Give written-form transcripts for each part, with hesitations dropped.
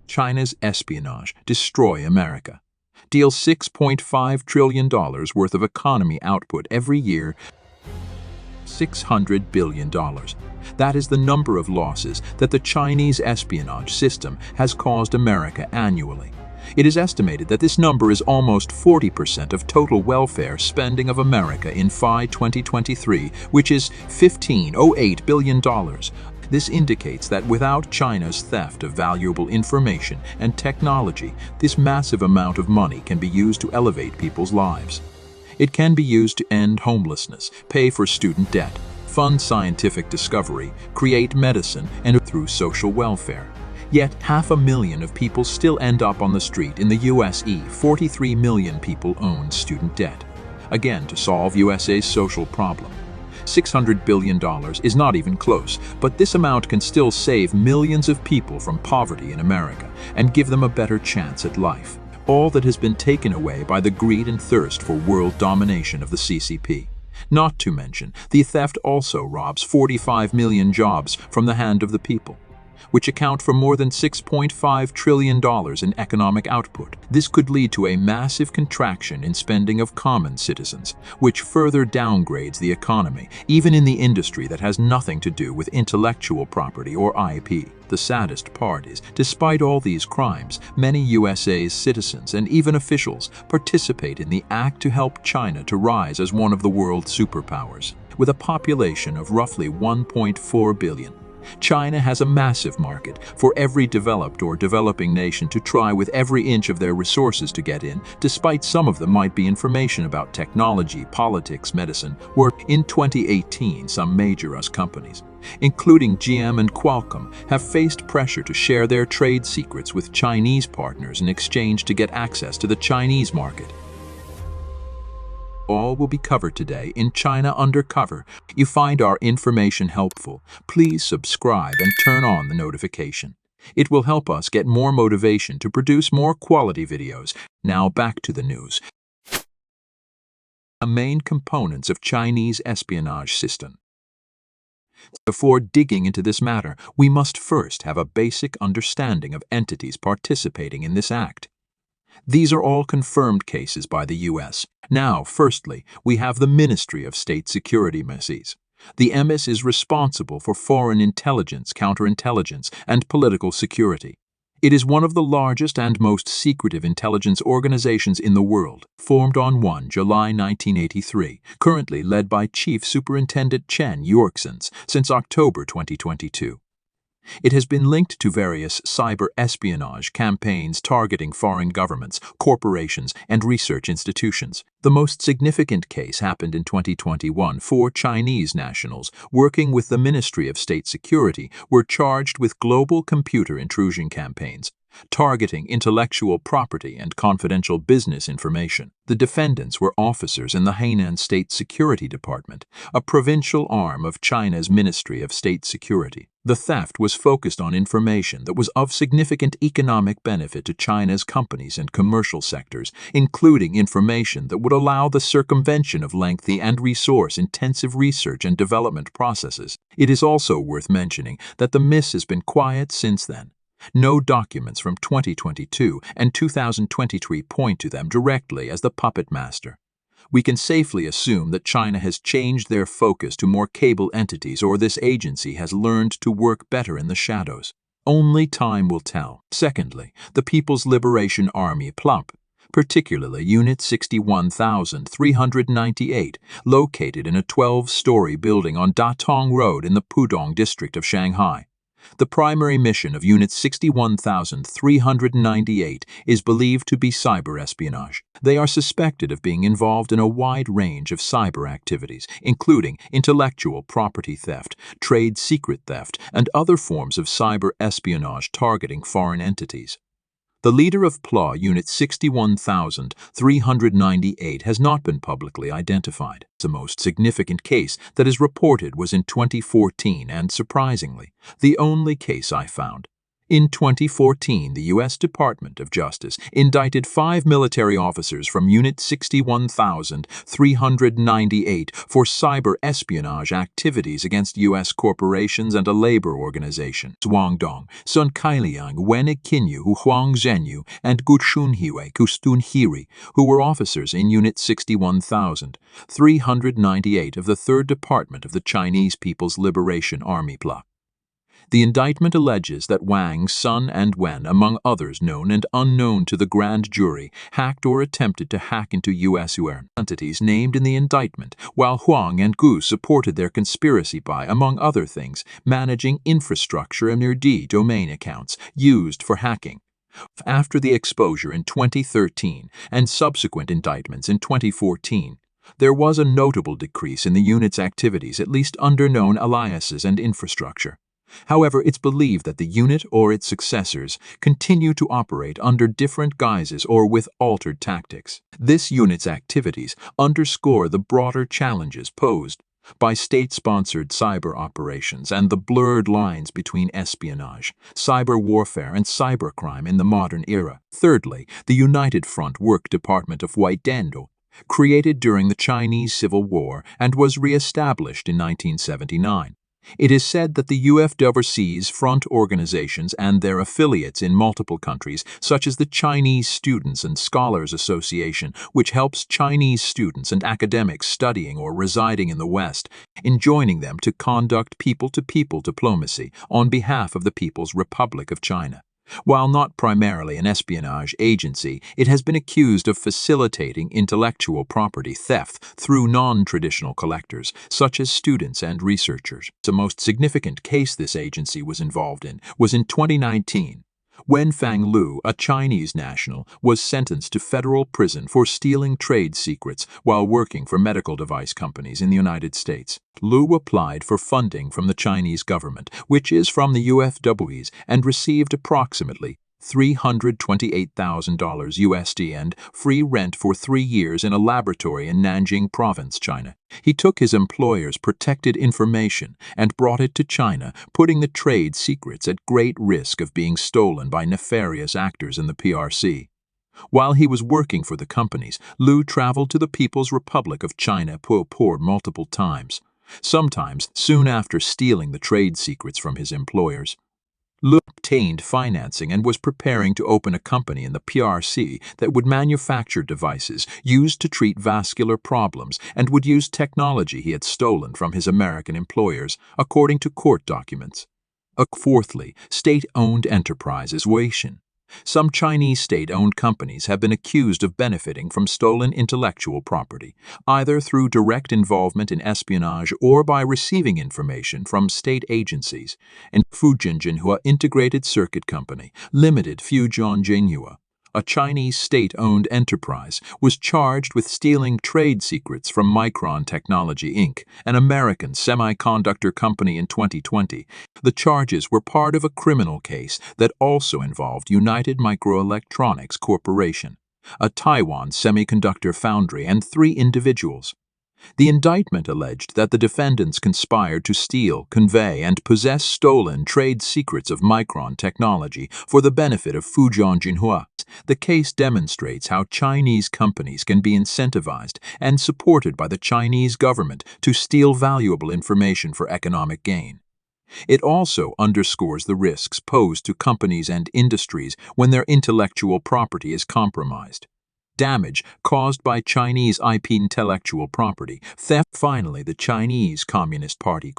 China's espionage, destroy America. Deal $6.5 trillion worth of economy output every year, $600 billion. That is the number of losses that the Chinese espionage system has caused America annually. It is estimated that this number is almost 40% of total welfare spending of America in FY 2023, which is $15.08 billion. This indicates that without China's theft of valuable information and technology, this massive amount of money can be used to elevate people's lives. It can be used to end homelessness, pay for student debt, fund scientific discovery, create medicine, and through social welfare. Yet 500,000 of people still end up on the street in the USA. 43 million people own student debt. Again, to solve USA's social problem. $600 billion is not even close, but this amount can still save millions of people from poverty in America and give them a better chance at life. All that has been taken away by the greed and thirst for world domination of the CCP. Not to mention, the theft also robs 45 million jobs from the hand of the people, which account for more than $6.5 trillion in economic output. This could lead to a massive contraction in spending of common citizens, which further downgrades the economy, even in the industry that has nothing to do with intellectual property or IP. The saddest part is, despite all these crimes, many USA's citizens and even officials participate in the act to help China to rise as one of the world's superpowers. With a population of roughly 1.4 billion, China has a massive market for every developed or developing nation to try with every inch of their resources to get in, despite some of them might be information about technology, politics, medicine, or in 2018 some major US companies, including Xi'an and Qualcomm, have faced pressure to share their trade secrets with Chinese partners in exchange to get access to the Chinese market. All will be covered today in China Undercover. You find our information helpful, please subscribe and turn on the notification. It will help us get more motivation to produce more quality videos. Now back to the news. The main components of Chinese espionage system. Before digging into this matter, we must first have a basic understanding of entities participating in this act. These are all confirmed cases by the U.S. Now, firstly, we have the Ministry of State Security (MSS). The MS is responsible for foreign intelligence, counterintelligence, and political security. It is one of the largest and most secretive intelligence organizations in the world, formed on 1 July 1983, currently led by Chief Superintendent Chen Yorksons since October 2022. It has been linked to various cyber espionage campaigns targeting foreign governments, corporations, and research institutions. The most significant case happened in 2021. 4 Chinese nationals working with the Ministry of State Security were charged with global computer intrusion campaigns, targeting intellectual property and confidential business information. The defendants were officers in the Hainan State Security Department, a provincial arm of China's Ministry of State Security. The theft was focused on information that was of significant economic benefit to China's companies and commercial sectors, including information that would allow the circumvention of lengthy and resource-intensive research and development processes. It is also worth mentioning that the miss has been quiet since then. No documents from 2022 and 2023 point to them directly as the puppet master. We can safely assume that China has changed their focus to more cable entities, or this agency has learned to work better in the shadows. Only time will tell. Secondly, the People's Liberation Army (PLAP), particularly Unit 61,398, located in a 12-story building on Datong Road in the Pudong district of Shanghai. The primary mission of Unit 61,398 is believed to be cyber espionage. They are suspected of being involved in a wide range of cyber activities, including intellectual property theft, trade secret theft, and other forms of cyber espionage targeting foreign entities. The leader of PLA Unit 61,398 has not been publicly identified. The most significant case that is reported was in 2014 and, surprisingly, the only case I found. In 2014, the U.S. Department of Justice indicted 5 military officers from Unit 61,398 for cyber espionage activities against U.S. corporations and a labor organization. Guangdong, Sun Kailiang, Wen Ikinyu, Huang Zhenyu, and Gu Shunhiwei Kustunhiri, who were officers in Unit 61,398 of the 3rd Department of the Chinese People's Liberation Army PLA. The indictment alleges that Wang, Sun, and Wen, among others known and unknown to the grand jury, hacked or attempted to hack into U.S. entities named in the indictment, while Huang and Gu supported their conspiracy by, among other things, managing infrastructure and NERD domain accounts used for hacking. After the exposure in 2013 and subsequent indictments in 2014, there was a notable decrease in the unit's activities, at least under known aliases and infrastructure. However, it's believed that the unit or its successors continue to operate under different guises or with altered tactics. This unit's activities underscore the broader challenges posed by state-sponsored cyber operations and the blurred lines between espionage, cyber warfare, and cybercrime in the modern era. Thirdly, the United Front Work Department of Huaidendo, created during the Chinese Civil War and was re-established in 1979. It is said that the UFD oversees front organizations and their affiliates in multiple countries, such as the Chinese Students and Scholars Association, which helps Chinese students and academics studying or residing in the West, enjoining them to conduct people-to-people diplomacy on behalf of the People's Republic of China. While not primarily an espionage agency, it has been accused of facilitating intellectual property theft through non-traditional collectors, such as students and researchers. The most significant case this agency was involved in was in 2019, when Fang Lu, a Chinese national, was sentenced to federal prison for stealing trade secrets while working for medical device companies in the United States. Lu applied for funding from the Chinese government, which is from the UFWs, and received approximately $328,000 USD and free rent for 3 years in a laboratory in Nanjing Province, China. He took his employer's protected information and brought it to China, putting the trade secrets at great risk of being stolen by nefarious actors in the PRC. While he was working for the companies, Lu traveled to the People's Republic of China multiple times, sometimes soon after stealing the trade secrets from his employers. Lu obtained financing and was preparing to open a company in the PRC that would manufacture devices used to treat vascular problems and would use technology he had stolen from his American employers, according to court documents. Fourthly, state-owned enterprises. Xi'an. Some Chinese state-owned companies have been accused of benefiting from stolen intellectual property, either through direct involvement in espionage or by receiving information from state agencies. And Fujianjinhua Integrated Circuit Company, Limited Fujianjinhua, a Chinese state-owned enterprise, was charged with stealing trade secrets from Micron Technology Inc., an American semiconductor company in 2020. The charges were part of a criminal case that also involved United Microelectronics Corporation, a Taiwan semiconductor foundry, and 3 individuals. The indictment alleged that the defendants conspired to steal, convey, and possess stolen trade secrets of Micron Technology for the benefit of Fujianjinhua. The case demonstrates how Chinese companies can be incentivized and supported by the Chinese government to steal valuable information for economic gain. It also underscores the risks posed to companies and industries when their intellectual property is compromised. Damage caused by Chinese IP intellectual property theft. Finally, the Chinese Communist Party,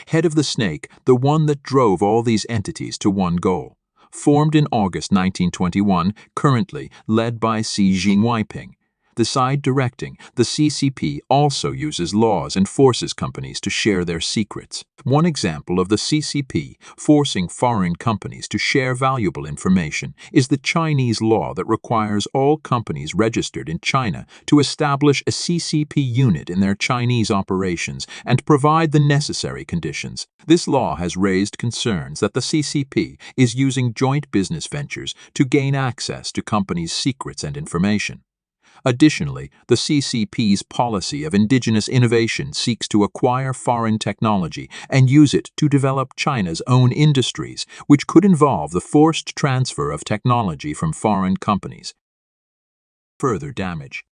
head of the snake, the one that drove all these entities to one goal. Formed in August 1921, currently led by Xi Jinping. The side directing, the CCP also uses laws and forces companies to share their secrets. One example of the CCP forcing foreign companies to share valuable information is the Chinese law that requires all companies registered in China to establish a CCP unit in their Chinese operations and provide the necessary conditions. This law has raised concerns that the CCP is using joint business ventures to gain access to companies' secrets and information. Additionally, the CCP's policy of indigenous innovation seeks to acquire foreign technology and use it to develop China's own industries, which could involve the forced transfer of technology from foreign companies. Further damage.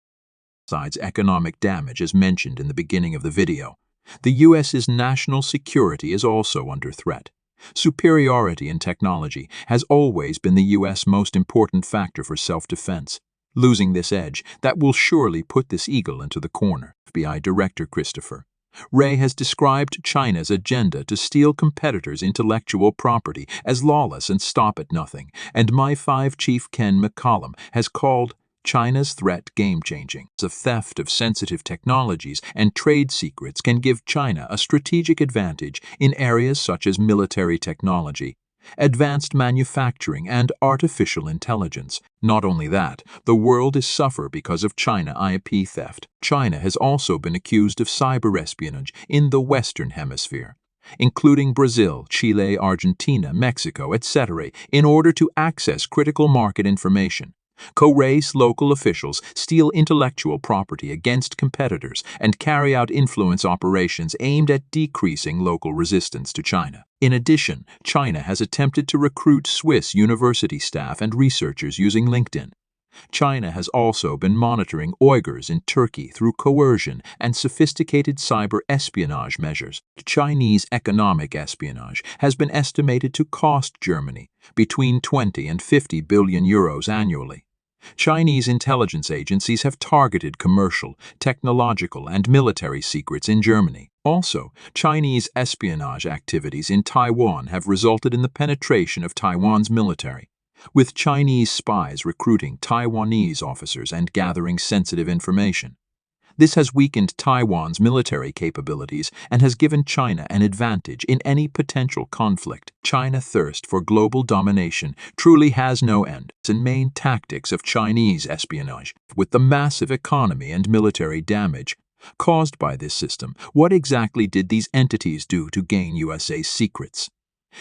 Besides economic damage as mentioned in the beginning of the video, the U.S.'s national security is also under threat. Superiority in technology has always been the U.S. most important factor for self-defense. Losing this edge, that will surely put this eagle into the corner. FBI Director Christopher Wray has described China's agenda to steal competitors' intellectual property as lawless and stop at nothing, and MI5 Chief Ken McCollum has called China's threat game-changing. The theft of sensitive technologies and trade secrets can give China a strategic advantage in areas such as military technology, advanced manufacturing, and artificial intelligence. Not only that, the world is suffer because of China IP theft. China has also been accused of cyber espionage in the Western Hemisphere, including Brazil, Chile, Argentina, Mexico, etc., in order to access critical market information. Coerce local officials, steal intellectual property against competitors, and carry out influence operations aimed at decreasing local resistance to China. In addition, China has attempted to recruit Swiss university staff and researchers using LinkedIn. China has also been monitoring Uyghurs in Turkey through coercion and sophisticated cyber espionage measures. Chinese economic espionage has been estimated to cost Germany between 20 and 50 billion euros annually. Chinese intelligence agencies have targeted commercial, technological, and military secrets in Germany. Also, Chinese espionage activities in Taiwan have resulted in the penetration of Taiwan's military, with Chinese spies recruiting Taiwanese officers and gathering sensitive information. This has weakened Taiwan's military capabilities and has given China an advantage in any potential conflict. China's thirst for global domination truly has no end. The main tactics of Chinese espionage, with the massive economy and military damage caused by this system, what exactly did these entities do to gain USA's secrets?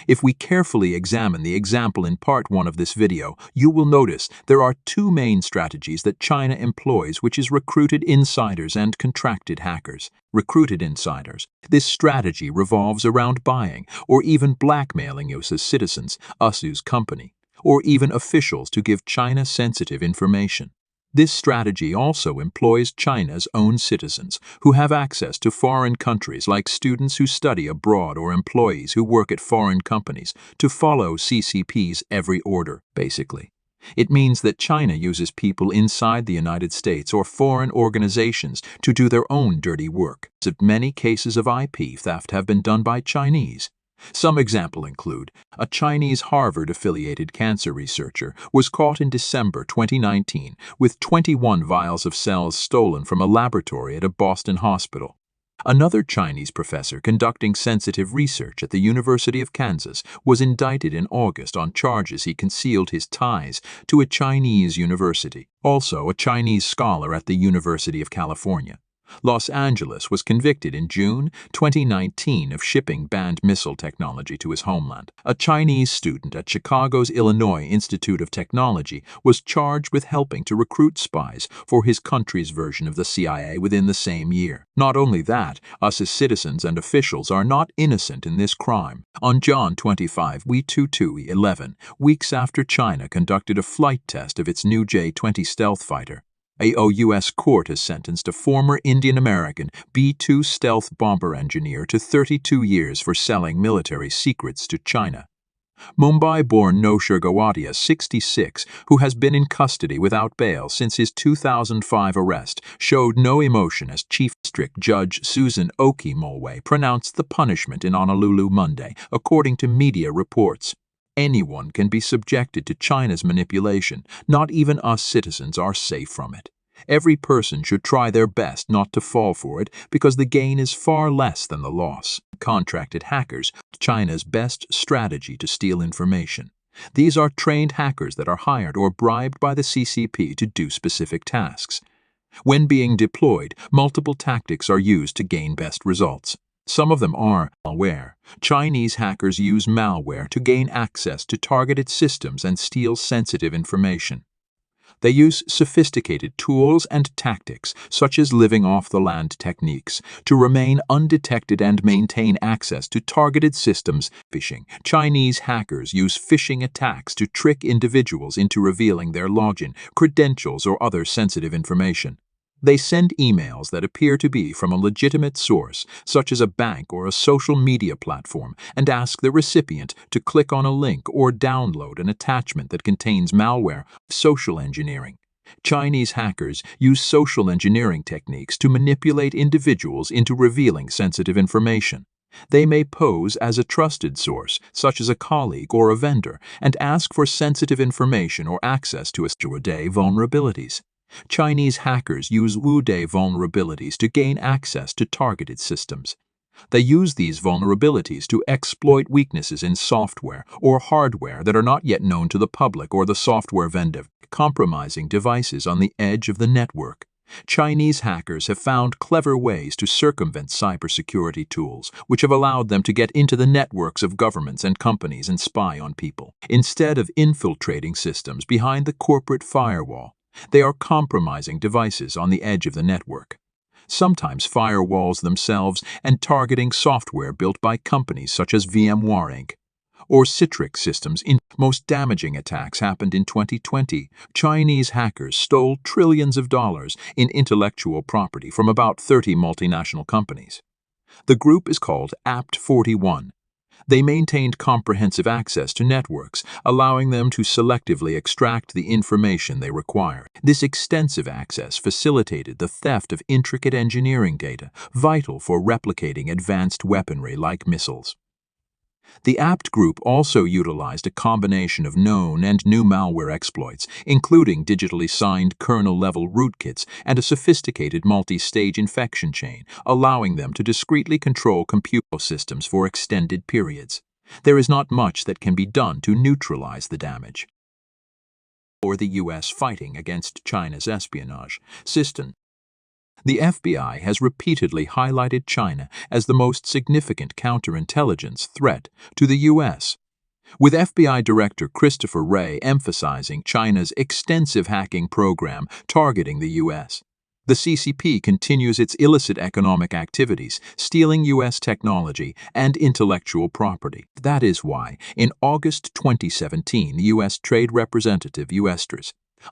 If we carefully examine the example in part 1 of this video, you will notice there are two main strategies that China employs, which is recruited insiders and contracted hackers. Recruited insiders. This strategy revolves around buying or even blackmailing US's citizens, US's company, or even officials to give China sensitive information. This strategy also employs China's own citizens, who have access to foreign countries, like students who study abroad or employees who work at foreign companies, to follow CCP's every order, basically. It means that China uses people inside the United States or foreign organizations to do their own dirty work. Many cases of IP theft have been done by Chinese. Some examples include a Chinese Harvard-affiliated cancer researcher was caught in December 2019 with 21 vials of cells stolen from a laboratory at a Boston hospital. Another Chinese professor conducting sensitive research at the University of Kansas was indicted in August on charges he concealed his ties to a Chinese university. Also, a Chinese scholar at the University of California, Los Angeles, was convicted in June 2019 of shipping banned missile technology to his homeland. A Chinese student at Chicago's Illinois Institute of Technology was charged with helping to recruit spies for his country's version of the CIA within the same year. Not only that, us as citizens and officials are not innocent in this crime. On June 25, 2011, weeks after China conducted a flight test of its new J-20 stealth fighter, a U.S. court has sentenced a former Indian-American B-2 stealth bomber engineer to 32 years for selling military secrets to China. Mumbai-born Noshir Gawadia, 66, who has been in custody without bail since his 2005 arrest, showed no emotion as Chief District Judge Susan Okimulwe pronounced the punishment in Honolulu Monday, according to media reports. Anyone can be subjected to China's manipulation. Not even us citizens are safe from it. Every person should try their best not to fall for it because the gain is far less than the loss. Contracted hackers, China's best strategy to steal information. These are trained hackers that are hired or bribed by the CCP to do specific tasks. When being deployed, multiple tactics are used to gain best results. Some of them are malware. Chinese hackers use malware to gain access to targeted systems and steal sensitive information. They use sophisticated tools and tactics, such as living off the land techniques, to remain undetected and maintain access to targeted systems. Phishing. Chinese hackers use phishing attacks to trick individuals into revealing their login, credentials, or other sensitive information. They send emails that appear to be from a legitimate source, such as a bank or a social media platform, and ask the recipient to click on a link or download an attachment that contains malware. Social engineering. Chinese hackers use social engineering techniques to manipulate individuals into revealing sensitive information. They may pose as a trusted source, such as a colleague or a vendor, and ask for sensitive information or access to day vulnerabilities. Chinese hackers use Wu-Day vulnerabilities to gain access to targeted systems. They use these vulnerabilities to exploit weaknesses in software or hardware that are not yet known to the public or the software vendor, compromising devices on the edge of the network. Chinese hackers have found clever ways to circumvent cybersecurity tools, which have allowed them to get into the networks of governments and companies and spy on people. Instead of infiltrating systems behind the corporate firewall, they are compromising devices on the edge of the network, sometimes firewalls themselves, and targeting software built by companies such as VMware Inc. or Citrix Systems. Most damaging attacks happened in 2020. Chinese hackers stole trillions of dollars in intellectual property from about 30 multinational companies. The group is called Apt 41. They maintained comprehensive access to networks, allowing them to selectively extract the information they required. This extensive access facilitated the theft of intricate engineering data, vital for replicating advanced weaponry like missiles. The Apt group also utilized a combination of known and new malware exploits, including digitally signed kernel-level rootkits and a sophisticated multi-stage infection chain, allowing them to discreetly control computer systems for extended periods. There is not much that can be done to neutralize the damage. Or the U.S. fighting against China's espionage system. The FBI has repeatedly highlighted China as the most significant counterintelligence threat to the U.S., with FBI Director Christopher Wray emphasizing China's extensive hacking program targeting the U.S. The CCP continues its illicit economic activities, stealing U.S. technology and intellectual property. That is why, in August 2017, the U.S. Trade Representative U.S.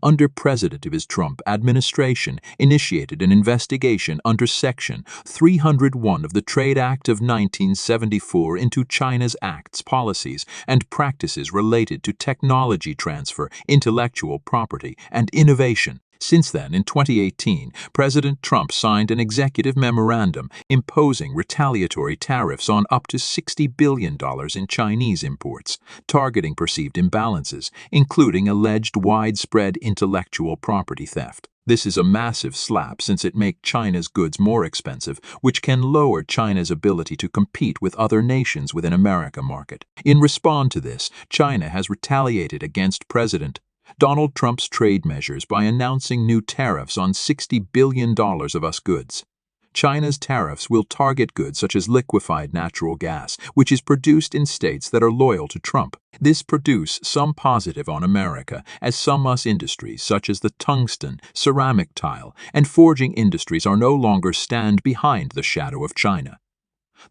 under President Trump administration initiated an investigation under Section 301 of the Trade Act of 1974 into China's acts, policies, and practices related to technology transfer, intellectual property, and innovation. Since then, in 2018, President Trump signed an executive memorandum imposing retaliatory tariffs on up to $60 billion in Chinese imports, targeting perceived imbalances, including alleged widespread intellectual property theft. This is a massive slap since it makes China's goods more expensive, which can lower China's ability to compete with other nations within American market. In response to this, China has retaliated against President Donald Trump's trade measures by announcing new tariffs on $60 billion of US goods. China's tariffs will target goods such as liquefied natural gas, which is produced in states that are loyal to Trump. This produces some positive on America, as some US industries such as the tungsten, ceramic tile, and forging industries are no longer stand behind the shadow of China.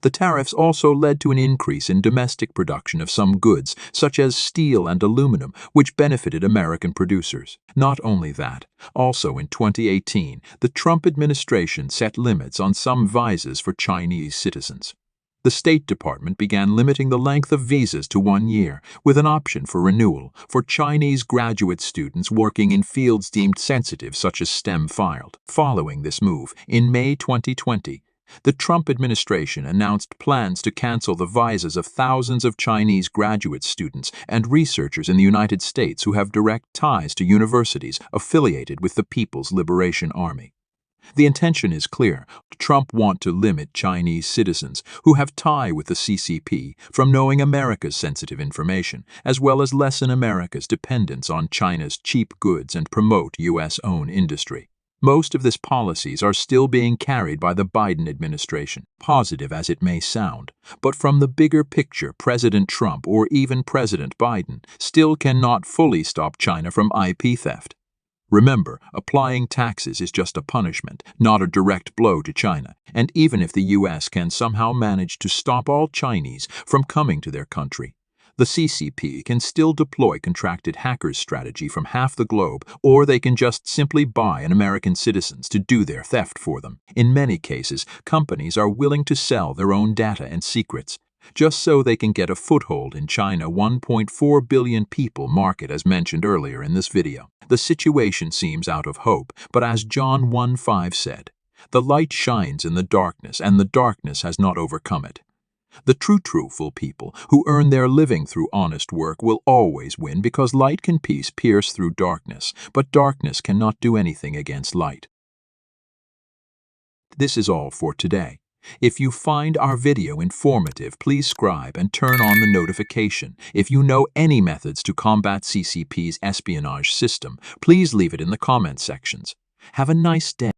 The tariffs also led to an increase in domestic production of some goods, such as steel and aluminum, which benefited American producers. Not only that, also in 2018, the Trump administration set limits on some visas for Chinese citizens. The State Department began limiting the length of visas to 1 year, with an option for renewal for Chinese graduate students working in fields deemed sensitive such as STEM field. Following this move, in May 2020, the Trump administration announced plans to cancel the visas of thousands of Chinese graduate students and researchers in the United States who have direct ties to universities affiliated with the People's Liberation Army. The intention is clear. Trump wants to limit Chinese citizens who have tie with the CCP from knowing America's sensitive information, as well as lessen America's dependence on China's cheap goods and promote U.S.-owned industry. Most of these policies are still being carried by the Biden administration, positive as it may sound, but from the bigger picture, President Trump or even President Biden still cannot fully stop China from IP theft. Remember, applying taxes is just a punishment, not a direct blow to China. And even if the US can somehow manage to stop all Chinese from coming to their country, the CCP can still deploy contracted hackers strategy from half the globe, or they can just simply buy an American citizens to do their theft for them. In many cases, companies are willing to sell their own data and secrets, just so they can get a foothold in China 1.4 billion people market as mentioned earlier in this video. The situation seems out of hope, but as John 1:5 said, "The light shines in the darkness, and the darkness has not overcome it." The truthful people who earn their living through honest work will always win because light can pierce through darkness, but darkness cannot do anything against light. This is all for today. If you find our video informative, please subscribe and turn on the notification. If you know any methods to combat CCP's espionage system, please leave it in the comment sections. Have a nice day.